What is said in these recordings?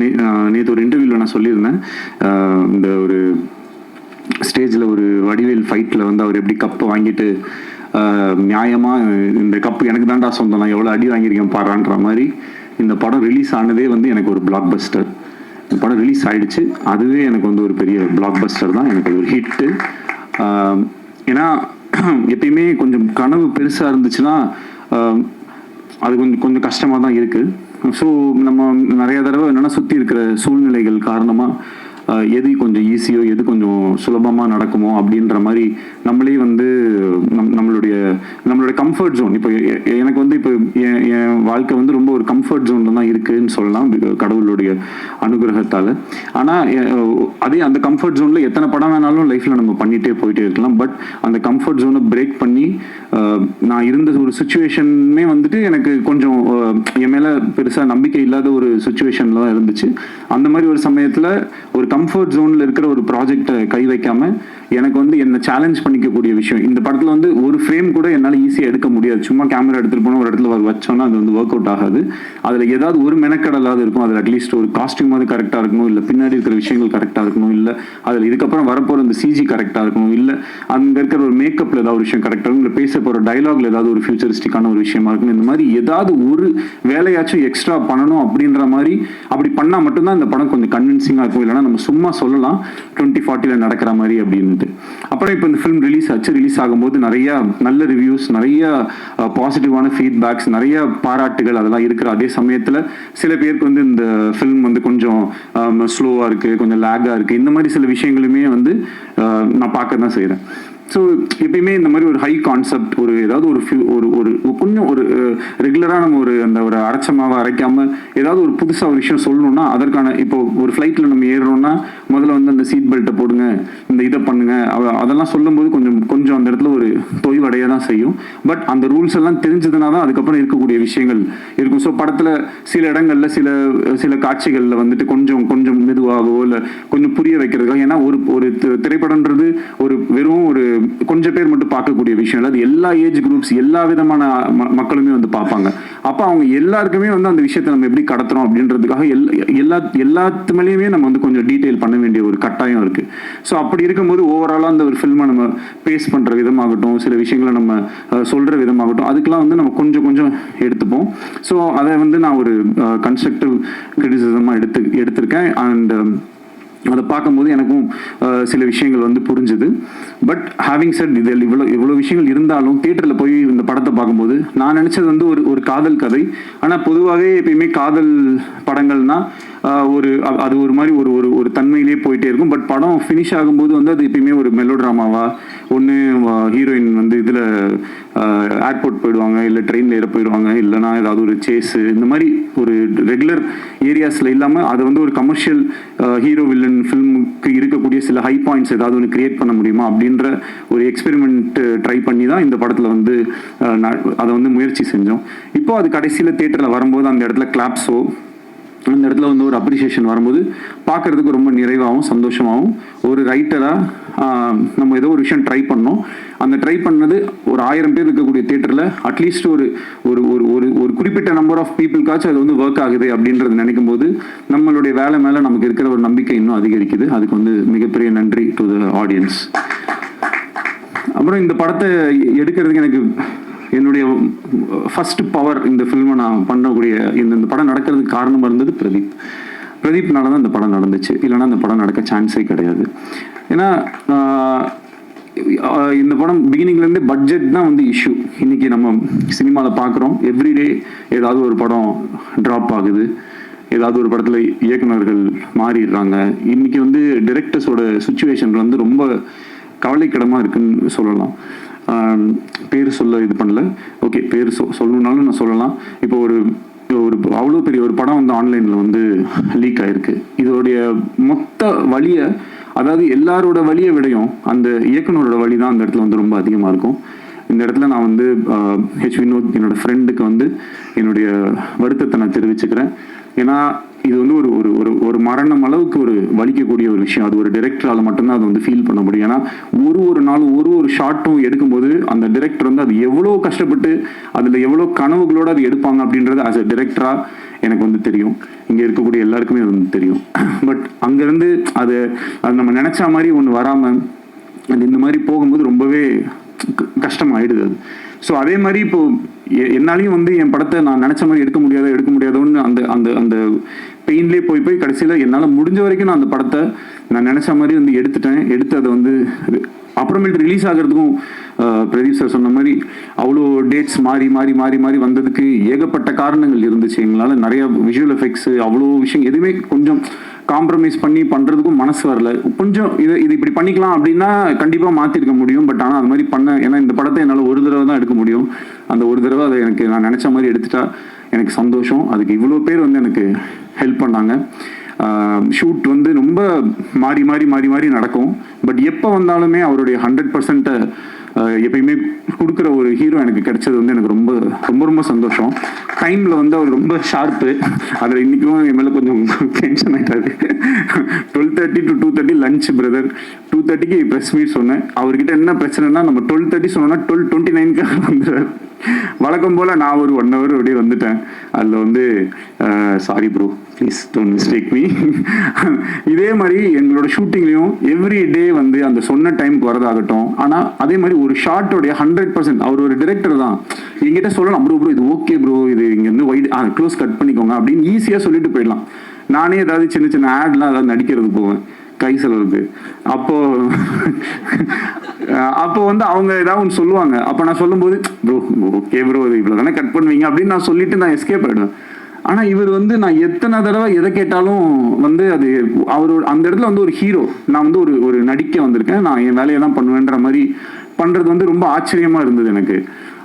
நேற்று ஒரு இன்டர்வியூவில் நான் சொல்லியிருந்தேன், இந்த ஒரு ஸ்டேஜில் ஒரு வடிவேல் ஃபைட்டில் வந்து அவர் எப்படி கப்பு வாங்கிட்டு நியாயமாக இந்த கப்பு எனக்கு தான்டா சொந்தம், நான் எவ்வளோ அடி வாங்கியிருக்கேன் பாடுறான்ற மாதிரி இந்த படம் ரிலீஸ் ஆனதே வந்து எனக்கு ஒரு பிளாக் பஸ்டர். இந்த படம் ரிலீஸ் ஆகிடுச்சு, அதுவே எனக்கு வந்து ஒரு பெரிய பிளாக் பஸ்டர் தான், எனக்கு ஒரு ஹிட்டு. ஏன்னா எப்பயுமே கொஞ்சம் கனவு பெருசாக இருந்துச்சுன்னா அது கொஞ்சம் கஷ்டமாக தான் இருக்குது. ஸோ நம்ம நிறைய தடவை என்னென்னா சுற்றி இருக்கிற சூழ்நிலைகள் காரணமாக எது கொஞ்சம் ஈஸியோ எது கொஞ்சம் சுலபமாக நடக்குமோ அப்படின்ற மாதிரி நம்மளே வந்து நம்மளுடைய கம்ஃபர்ட் ஜோன். இப்போ எனக்கு வந்து இப்போ என் வாழ்க்கை வந்து ரொம்ப ஒரு கம்ஃபர்ட் ஜோனில் தான் இருக்குதுன்னு சொல்லலாம், கடவுளுடைய அனுகிரகத்தால். ஆனால் அதே அந்த கம்ஃபர்ட் ஜோனில் எத்தனை படம் வேணாலும் லைஃப்பில் நம்ம பண்ணிகிட்டே போயிட்டே இருக்கலாம். பட் அந்த கம்ஃபர்ட் ஜோனை பிரேக் பண்ணி நான் இருந்த ஒரு சுச்சுவேஷனுமே வந்துட்டு எனக்கு கொஞ்சம் என் மேலே பெருசாக நம்பிக்கை இல்லாத ஒரு சுச்சுவேஷனில் தான் இருந்துச்சு. அந்த மாதிரி ஒரு சமயத்தில் ஒரு கம்ஃபர்ட் ஜோனில் இருக்கிற ஒரு ப்ராஜெக்டை கை வைக்காமல் எனக்கு வந்து என்னை சேலஞ்ச் பண்ணிக்கக்கூடிய விஷயம். இந்த படத்தில் வந்து ஒரு ஃப்ரேம் கூட என்னால் ஈஸியாக எடுக்க முடியாது. சும்மா கேமரா எடுத்துகிட்டு போனால் ஒரு இடத்துல வச்சோன்னா அது வந்து ஒர்க் அவுட் ஆகாது. அதில் ஏதாவது ஒரு மெனக்கடலாவது இருக்கும். அதில் அட்லீஸ்ட் ஒரு காஸ்டியூமாவது கரெக்டாக இருக்கணும், இல்லை பின்னாடி இருக்கிற விஷயங்கள் கரெக்டாக இருக்கணும், இல்லை அதில் இதுக்கப்புறம் வரப்போகிற அந்த சிஜி கரெக்டாக இருக்கணும், இல்லை அங்கே இருக்கிற ஒரு மேக்கப்பில் ஏதாவது ஒரு விஷயம் கரெக்டாக இருக்கும், இல்லை பேச போகிற டைலாக்ல ஏதாவது ஒரு ஃபியூச்சரிஸ்டிக்கான ஒரு விஷயமா இருக்கணும். இந்த மாதிரி ஏதாவது ஒரு வேலையாச்சும் எக்ஸ்ட்ரா பண்ணணும் அப்படின்ற மாதிரி அப்படி பண்ணால் மட்டும்தான் இந்த படம் கொஞ்சம் கன்வின்சிங்காக இருக்கும். இல்லைனா நம்ம சும்மா சொல்லலாம் 2040 நடக்கிற மாதிரி அப்படின்ட்டு. அப்புறம் இப்போ இந்த ஃபிலிம் ரிலீஸ் ஆச்சு. ரிலீஸ் ஆகும்போது நிறைய நல்ல ரிவ்யூஸ், நிறைய பாசிட்டிவான ஃபீட்பேக்ஸ், நிறைய பாராட்டுகள் அதெல்லாம் இருக்கிற அதே சமயத்தில் சில பேருக்கு வந்து இந்த ஃபிலிம் வந்து கொஞ்சம் ஸ்லோவாக இருக்குது, கொஞ்சம் லேக்காக இருக்குது, இந்த மாதிரி சில விஷயங்களுமே வந்து நான் பார்க்க தான் செய்கிறேன். ஸோ எப்பயுமே இந்த மாதிரி ஒரு ஹை கான்செப்ட், ஒரு ஏதாவது ஒரு கொஞ்சம் ஒரு ரெகுலராக நம்ம அந்த ஒரு அரைச்சமாவை அரைக்காமல் ஏதாவது ஒரு புதுசாக ஒரு விஷயம் சொல்லணும்னா அதற்கான இப்போ ஒரு ஃப்ளைட்டில் நம்ம ஏறுறோம்னா முதல்ல வந்து அந்த சீட் பெல்ட்டை போடுங்க, இந்த இதை பண்ணுங்க, அதெல்லாம் சொல்லும்போது கொஞ்சம் அந்த இடத்துல ஒரு தொய்வடைய தான் செய்யும். பட் அந்த ரூல்ஸ் எல்லாம் தெரிஞ்சதுனா தான் அதுக்கப்புறம் இருக்கக்கூடிய விஷயங்கள் இருக்கும். ஸோ படத்தில் சில இடங்களில் சில காட்சிகளில் வந்துட்டு கொஞ்சம் மெதுவாகவோ இல்லை கொஞ்சம் புரிய வைக்கிறதுக்காக, ஏன்னா ஒரு திரைப்படம்ன்றது வெறும் ஒரு கொஞ்சம் பேர் மட்டும் பார்க்கக்கூடிய விஷயம் இல்லை, அது எல்லா ஏஜ் குரூப்ஸ், எல்லா விதமான மக்களுமே வந்து பார்ப்பாங்க. அப்போ அவங்க எல்லாருக்குமே வந்து அந்த விஷயத்தை நம்ம எப்படி கடத்துறோம் அப்படின்றதுக்காக எல்லாத்து மேலேயுமே நம்ம வந்து கொஞ்சம் டீட்டெயில் பண்ண வேண்டிய ஒரு கட்டாயம் இருக்கு. ஸோ அப்படி இருக்கும்போது ஓவராலாக அந்த ஒரு ஃபில்மை நம்ம பேஸ் பண்ற விதமாகட்டும், சில விஷயங்களை நம்ம சொல்ற விதமாகட்டும், அதுக்கெல்லாம் வந்து நம்ம கொஞ்சம் எடுத்துப்போம். ஸோ அதை வந்து நான் ஒரு கன்ஸ்ட்ரக்டிவ் கிரிட்டிசிசமாக எடுத்திருக்கேன். அண்ட் அதை பார்க்கும்போது எனக்கும் சில விஷயங்கள் வந்து புரிஞ்சுது. பட் ஹேவிங் செட் இதில் இவ்வளோ விஷயங்கள் இருந்தாலும் தியேட்டரில் போய் இந்த படத்தை பார்க்கும்போது நான் நினச்சது வந்து ஒரு காதல் கதை. ஆனால் பொதுவாகவே எப்பயுமே காதல் படங்கள்னா அது ஒரு மாதிரி ஒரு தன்மையிலே போயிட்டே இருக்கும். பட் படம் ஃபினிஷ் ஆகும்போது வந்து அது எப்பயுமே ஒரு மெலோ ட்ராமாவா, ஒன்று ஹீரோயின் வந்து இதில் ஏர்போர்ட் போயிடுவாங்க, இல்லை ட்ரெயினில் ஏற போயிடுவாங்க, இல்லைனா ஏதாவது ஒரு சேஸு, இந்த மாதிரி ஒரு ரெகுலர் ஏரியாஸில் இல்லாமல் அதை வந்து ஒரு கமர்ஷியல் ஹீரோ வில்லன் ஃபில்முக்கு இருக்கக்கூடிய சில ஹை பாயிண்ட்ஸ் ஏதாவது ஒன்று கிரியேட் பண்ண முடியுமா அப்படின்ற ஒரு எக்ஸ்பெரிமெண்ட் ட்ரை பண்ணி தான் இந்த படத்தில் வந்து அதை வந்து முயற்சி செஞ்சோம். இப்போ அது கடைசியில் தியேட்டரில் வரும்போது அந்த இடத்துல கிளாப்ஸோ அந்த இடத்துல வந்து ஒரு அப்ரிசியேஷன் வரும்போது பார்க்குறதுக்கு ரொம்ப நிறைவாகவும் சந்தோஷமாகவும், ஒரு ரைட்டராக நம்ம ஏதோ ஒரு விஷயம் ட்ரை பண்ணோம், அந்த ட்ரை பண்ணது ஒரு 1000 பேர் இருக்கக்கூடிய தியேட்டரில் அட்லீஸ்ட் ஒரு ஒரு குறிப்பிட்ட நம்பர் ஆஃப் பீப்புளுக்காச்சும் அது வந்து ஒர்க் ஆகுது அப்படின்றது நினைக்கும் போது நம்மளுடைய வேலை மேலே நமக்கு இருக்கிற ஒரு நம்பிக்கை இன்னும் அதிகரிக்குது. அதுக்கு வந்து மிகப்பெரிய நன்றி டு த ஆடியன்ஸ். அப்புறம் இந்த படத்தை எடுக்கிறதுக்கு எனக்கு என்னுடைய ஃபர்ஸ்ட் பவர், இந்த ஃபில்மை நான் பண்ணக்கூடிய இந்த படம் நடக்கிறதுக்கு காரணமாக இருந்தது பிரதீப்னால தான் இந்த படம் நடந்துச்சு. இல்லைனா இந்த படம் நடக்க சான்ஸே கிடையாது. ஏன்னா இந்த படம் பிகினிங்லேருந்தே பட்ஜெட் தான் வந்து இஷ்யூ. இன்னைக்கு நம்ம சினிமாவில் பார்க்குறோம், எவ்ரிடே ஏதாவது ஒரு படம் ட்ராப் ஆகுது, ஏதாவது ஒரு படத்தில் இயக்குநர்கள் மாறிடுறாங்க. இன்னைக்கு வந்து டிரெக்டர்ஸோட சுச்சுவேஷன் வந்து ரொம்ப கவலைக்கிடமாக இருக்குன்னு சொல்லலாம். பேர் சொல்ல இது பண்ணல, ஓகே பேர் சொல்லணுன்னாலும் நான் சொல்லலாம். இப்போ ஒரு அவ்வளோ பெரிய ஒரு படம் வந்து ஆன்லைனில் வந்து லீக் ஆகிருக்கு. இதோடைய மொத்த வழியை, அதாவது எல்லாரோட வழியை விடையும் அந்த இயக்குனரோட வழி தான் அந்த இடத்துல வந்து ரொம்ப அதிகமாக இருக்கும். இந்த இடத்துல நான் வந்து ஹெச் வினோத் என்னோட ஃப்ரெண்டுக்கு வந்து என்னுடைய வருத்தத்தை நான் தெரிவிச்சுக்கிறேன். ஏன்னா இது வந்து ஒரு ஒரு ஒரு ஒரு மரணம் அளவுக்கு ஒரு வலிக்கக்கூடிய ஒரு விஷயம். அது ஒரு டைரக்டரால மட்டும்தான் அது வந்து ஃபீல் பண்ண முடியும். ஏன்னா ஒரு நாளும் ஒரு ஷாட்டும் எடுக்கும்போது அந்த டைரக்டர் வந்து அது எவ்வளோ கஷ்டப்பட்டு அதில் எவ்வளோ கனவுகளோடு அது எடுப்பாங்க அப்படின்றது ஆஸ் அ டைரக்டரா எனக்கு வந்து தெரியும். இங்கே இருக்கக்கூடிய எல்லாருக்குமே அது வந்து தெரியும். பட் அங்கேருந்து அது நம்ம நினச்ச மாதிரி ஒன்று வராமல் அது இந்த மாதிரி போகும்போது ரொம்பவே கஷ்டமாயிடுது அது. ஸோ அதே மாதிரி இப்போ என்னாலையும் வந்து என் படத்தை நான் நினச்ச மாதிரி எடுக்க முடியாதோன்னு அந்த அந்த அந்த பெயின்லேயே போய் கடைசியில் என்னால் முடிஞ்ச வரைக்கும் நான் அந்த படத்தை நான் நினச்ச மாதிரி வந்து எடுத்து அதை வந்து அப்புறமேட்டு ரிலீஸ் ஆகிறதுக்கும் பிரதீப் சார் சொன்ன மாதிரி அவ்வளோ டேட்ஸ் மாறி வந்ததுக்கு ஏகப்பட்ட காரணங்கள் இருந்துச்சு. எங்களால் நிறைய விஷுவல் எஃபெக்ட்ஸு அவ்வளோ விஷயம் எதுவுமே கொஞ்சம் காம்ப்ரமைஸ் பண்ணி பண்ணுறதுக்கும் மனசு வரல. கொஞ்சம் இது இப்படி பண்ணிக்கலாம் அப்படின்னா கண்டிப்பாக மாற்றிருக்க முடியும். பட் ஆனால் அது மாதிரி ஏன்னா இந்த படத்தை என்னால் ஒரு தடவை தான் எடுக்க முடியும். அந்த ஒரு தடவை அதை எனக்கு நான் நினச்ச மாதிரி எடுத்துட்டா எனக்கு சந்தோஷம். அதுக்கு இவ்வளோ பேர் வந்து எனக்கு ஹெல்ப் பண்ணாங்க. ஷூட் வந்து ரொம்ப மாறி நடக்கும். பட் எப்போ வந்தாலுமே அவருடைய 100% எப்பயுமே கொடுக்குற ஒரு ஹீரோ எனக்கு கிடைச்சது வந்து எனக்கு ரொம்ப சந்தோஷம். டைமில் வந்து அவர் ரொம்ப ஷார்ப்பு. அதில் இன்றைக்கும் என் மேலே கொஞ்சம் டென்ஷன் ஆகிட்டாரு. 12:30 to 2:30 லஞ்ச் பிரதர், 2:30க்கு ப்ரெஸ் மீட் சொன்னேன். அவர்கிட்ட என்ன பிரச்சனைனா நம்ம 12:30 சொன்னோன்னா 12:29க்கு வந்துடுறாரு. வழக்கம் போல் நான் ஒரு 1 hour அப்படியே வந்துட்டேன். அதில் வந்து sorry bro, please don't mistake me. இதே மாதிரி எங்களோட ஷூட்டிங்லேயும் எவ்ரி டே வந்து அந்த சொன்ன டைமுக்கு வரதாகட்டும். ஆனால் அதே மாதிரி ஒரு ஷார்ட்டோடைய 100% அவர் ஒரு டிரெக்டர் தான். எங்கிட்ட சொல்லலாம் ப்ரோ இது ஓகே ப்ரோ, இது இங்கேருந்து வைட் க்ளோஸ் கட் பண்ணிக்கோங்க அப்படின்னு ஈஸியாக சொல்லிட்டு போயிடலாம். நானே ஏதாவது சின்ன ஆட்லாம் ஏதாவது நடிக்கிறது போவேன் கை செலவுக்கு. அப்போ வந்து அவங்க ஏதாவது ஒன்று சொல்லுவாங்க. அப்போ நான் சொல்லும்போது ப்ரோ ஓகே ப்ரோ இது இவ்வளோ தானே கட் பண்ணுவீங்க அப்படின்னு நான் சொல்லிட்டு நான் எஸ்கேப் ஆகிடுவேன். ஆனால் இவர் வந்து நான் எத்தனை தடவை எதை கேட்டாலும் வந்து அது அந்த இடத்துல வந்து ஒரு ஹீரோ, நான் வந்து ஒரு நடிக்க வந்திருக்கேன், நான் என் வேலையை தான் பண்ணுவேன்ற மாதிரி பண்ணுறது வந்து ரொம்ப ஆச்சரியமாக இருந்தது எனக்கு.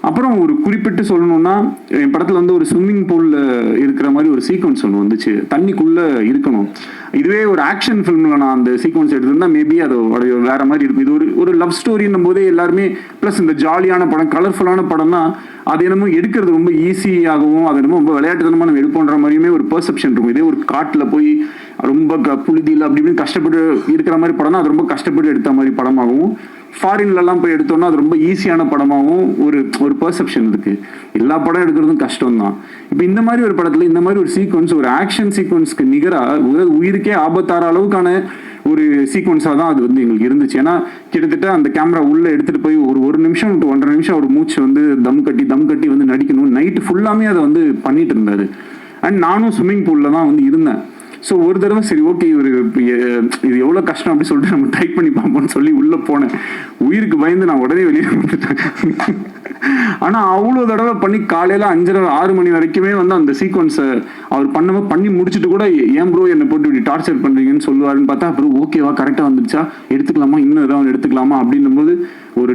அப்புறம் ஒரு குறிப்பிட்டு சொல்லணும்னா என் படத்தில் வந்து ஒரு ஸ்விம்மிங் பூலில் இருக்கிற மாதிரி ஒரு சீக்வன்ஸ் ஒன்று வந்துச்சு. தண்ணிக்குள்ளே இருக்கணும். இதுவே ஒரு ஆக்ஷன் ஃபிலிமில் நான் அந்த சீக்வன்ஸ் எடுத்திருந்தா மேபி அது வேற மாதிரி இருக்கும். இது ஒரு லவ் ஸ்டோரின்னும் போதே எல்லாருமே ப்ளஸ் இந்த ஜாலியான படம் கலர்ஃபுல்லான படம்னா அது என்னமோ எடுக்கிறது ரொம்ப ஈஸியாகவும் அது என்னமோ ரொம்ப விளையாட்டுத்தனமாக நம்ம எடுப்போன்ற மாதிரியுமே ஒரு பெர்செப்ஷன் இருக்கும். இதே ஒரு காட்டில் போய் ரொம்ப புழுதியில் அப்படி இப்படின்னு கஷ்டப்பட்டு இருக்கிற மாதிரி படம்னா அது ரொம்ப கஷ்டப்பட்டு எடுத்த மாதிரி படமாகவும், ஃபாரின்லலாம் போய் எடுத்தோம்னா அது ரொம்ப ஈஸியான படமாகவும் ஒரு பெர்செப்ஷன் இருக்கு. எல்லா படம் எடுக்கிறதும் கஷ்டம் தான். இப்போ இந்த மாதிரி ஒரு படத்தில் இந்த மாதிரி ஒரு சீக்வன்ஸ் ஒரு ஆக்ஷன் சீக்வன்ஸ்க்கு நிகராக உயிருக்கே ஆபத்தார அளவுக்கான ஒரு சீக்வன்ஸாக தான் அது வந்து எங்களுக்கு இருந்துச்சு. ஏன்னா கிட்டத்தட்ட அந்த கேமரா உள்ளே எடுத்துகிட்டு போய் ஒரு நிமிஷம் டு 1.5 நிமிஷம் ஒரு மூச்சு வந்து தம் கட்டி வந்து நடிக்கணும். நைட்டு ஃபுல்லாமே அதை வந்து பண்ணிட்டு இருந்தாரு. அண்ட் நானும் ஸ்விம்மிங் பூலில் தான் வந்து இருந்தேன். ஸோ ஒரு தடவை சரி ஓகே இது எவ்வளோ கஷ்டம் அப்படி சொல்லிட்டு நம்ம ட்ரை பண்ணி பார்ப்போம்னு சொல்லி உள்ளே போனேன். உயிருக்கு பயந்து நான் உடனே வெளியே வந்துட்டேன். ஆனால் அவ்வளோ தடவை பண்ணி காலையில் 5:30-6 மணி வரைக்குமே வந்து அந்த சீக்வன்ஸை அவர் பண்ணி முடிச்சுட்டு கூட ஏன் ப்ரோ என்னை போட்டு இப்படி டார்ச்சர் பண்ணுறீங்கன்னு சொல்லுவாருன்னு பார்த்தா அப்புறம் ஓகேவா கரெக்டாக வந்துடுச்சா எடுத்துக்கலாமா இன்னும் ஏதாவது எடுத்துக்கலாமா அப்படின்னும் போது ஒரு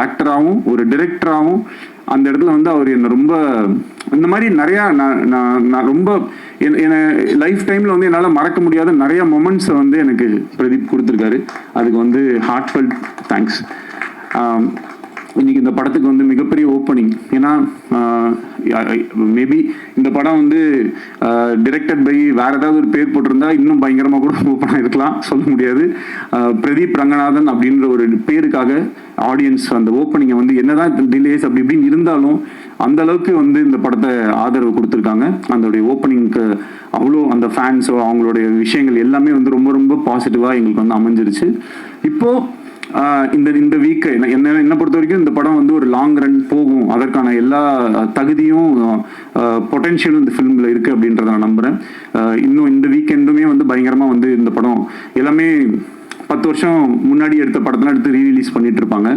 ஆக்டராகவும் ஒரு டிரெக்டராகவும் அந்த இடத்துல வந்து அவர் என்னை ரொம்ப இந்த மாதிரி நிறையா நான் ரொம்ப என்னை லைஃப் டைமில் வந்து என்னால் மறக்க முடியாத நிறைய மொமெண்ட்ஸை வந்து எனக்கு பிரதீப் கொடுத்துருக்காரு. அதுக்கு வந்து ஹார்ட்ஃபெல்ட் தேங்க்ஸ். இன்னைக்கு இந்த படத்துக்கு வந்து மிகப்பெரிய ஓப்பனிங். ஏன்னா மேபி இந்த படம் வந்து டிரெக்டட் பை வேற ஏதாவது ஒரு பேர் போட்டிருந்தா இன்னும் பயங்கரமாக கூட ஓப்பன் ஆகிருக்கலாம், சொல்ல முடியாது. பிரதீப் ரங்கநாதன் அப்படின்ற ஒரு பேருக்காக ஆடியன்ஸ் அந்த ஓப்பனிங்கை வந்து என்னதான் டிலேஸ் அப்படி இப்படின்னு இருந்தாலும் அந்த அளவுக்கு வந்து இந்த படத்தை ஆதரவு கொடுத்துருக்காங்க. அதோடைய ஓப்பனிங்க்கு அவ்வளோ அந்த ஃபேன்ஸோ அவங்களுடைய விஷயங்கள் எல்லாமே வந்து ரொம்ப பாசிட்டிவாக எங்களுக்கு வந்து அமைஞ்சிருச்சு. இப்போது இந்த வீக் என்ன பொறுத்த வரைக்கும் இந்த படம் வந்து ஒரு லாங் ரன் போகும், அதற்கான எல்லா தகுதியும் பொட்டென்ஷியலும் இந்த ஃபிலிமில் இருக்குது அப்படின்றத நான் நம்புகிறேன். இன்னும் இந்த வீக்கெண்டுமே வந்து பயங்கரமாக வந்து இந்த படம் எல்லாமே 10 வருஷம் முன்னாடி எடுத்த படத்தெல்லாம் எடுத்து ரீரிலீஸ் பண்ணிட்டு இருப்பாங்க.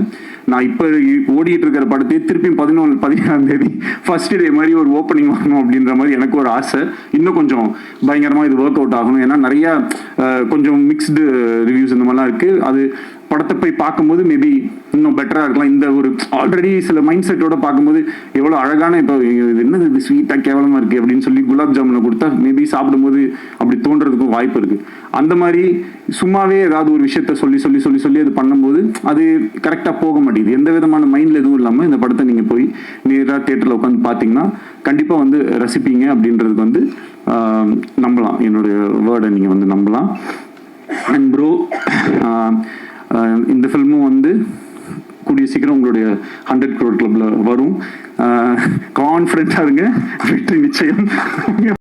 நான் இப்போ ஓடிட்டு இருக்கிற படத்தையே திருப்பி 17ஆம் தேதி ஃபர்ஸ்ட் டே மாதிரி ஒரு ஓப்பனிங் வரணும் அப்படின்ற மாதிரி எனக்கு ஒரு ஆசை. இன்னும் கொஞ்சம் பயங்கரமாக இது ஒர்க் அவுட் ஆகணும். ஏன்னா நிறையா கொஞ்சம் மிக்ஸ்டு ரிவ்யூஸ் இந்த மாதிரிலாம் இருக்குது. அது படத்தை போய் பார்க்கும்போது மேபி இன்னும் பெட்டராக இருக்கலாம். இந்த ஒரு ஆல்ரெடி சில மைண்ட் செட்டோட பார்க்கும்போது எவ்வளோ அழகான, இப்போ இது என்னது இது ஸ்வீட்டாக கேவலமாக இருக்குது அப்படின்னு சொல்லி குலாப் ஜாமுனை கொடுத்தா மேபி சாப்பிடும்போது அப்படி தோன்றதுக்கும் வாய்ப்பு இருக்குது. அந்த மாதிரி சும்மாவே ஏதாவது ஒரு விஷயத்த சொல்லி சொல்லி சொல்லி சொல்லி அது பண்ணும்போது அது கரெக்டாக போக மாட்டேங்குது. எந்த விதமான மைண்டில் எதுவும் இல்லாமல் இந்த படத்தை நீங்கள் போய் நேராக தேட்டரில் உட்காந்து பார்த்தீங்கன்னா கண்டிப்பாக வந்து ரசிப்பீங்க அப்படின்றதுக்கு வந்து நம்பலாம். என்னுடைய வேர்டை நீங்கள் வந்து நம்பலாம். அண்ட் ப்ரோ, இந்த ஃபில்மும் வந்து கூடிய சீக்கிரம் உங்களுடைய 100 crore கிளப்ல வரும். கான்ஃபிடென்ட்டாக இருங்க, வெற்றி நிச்சயம்.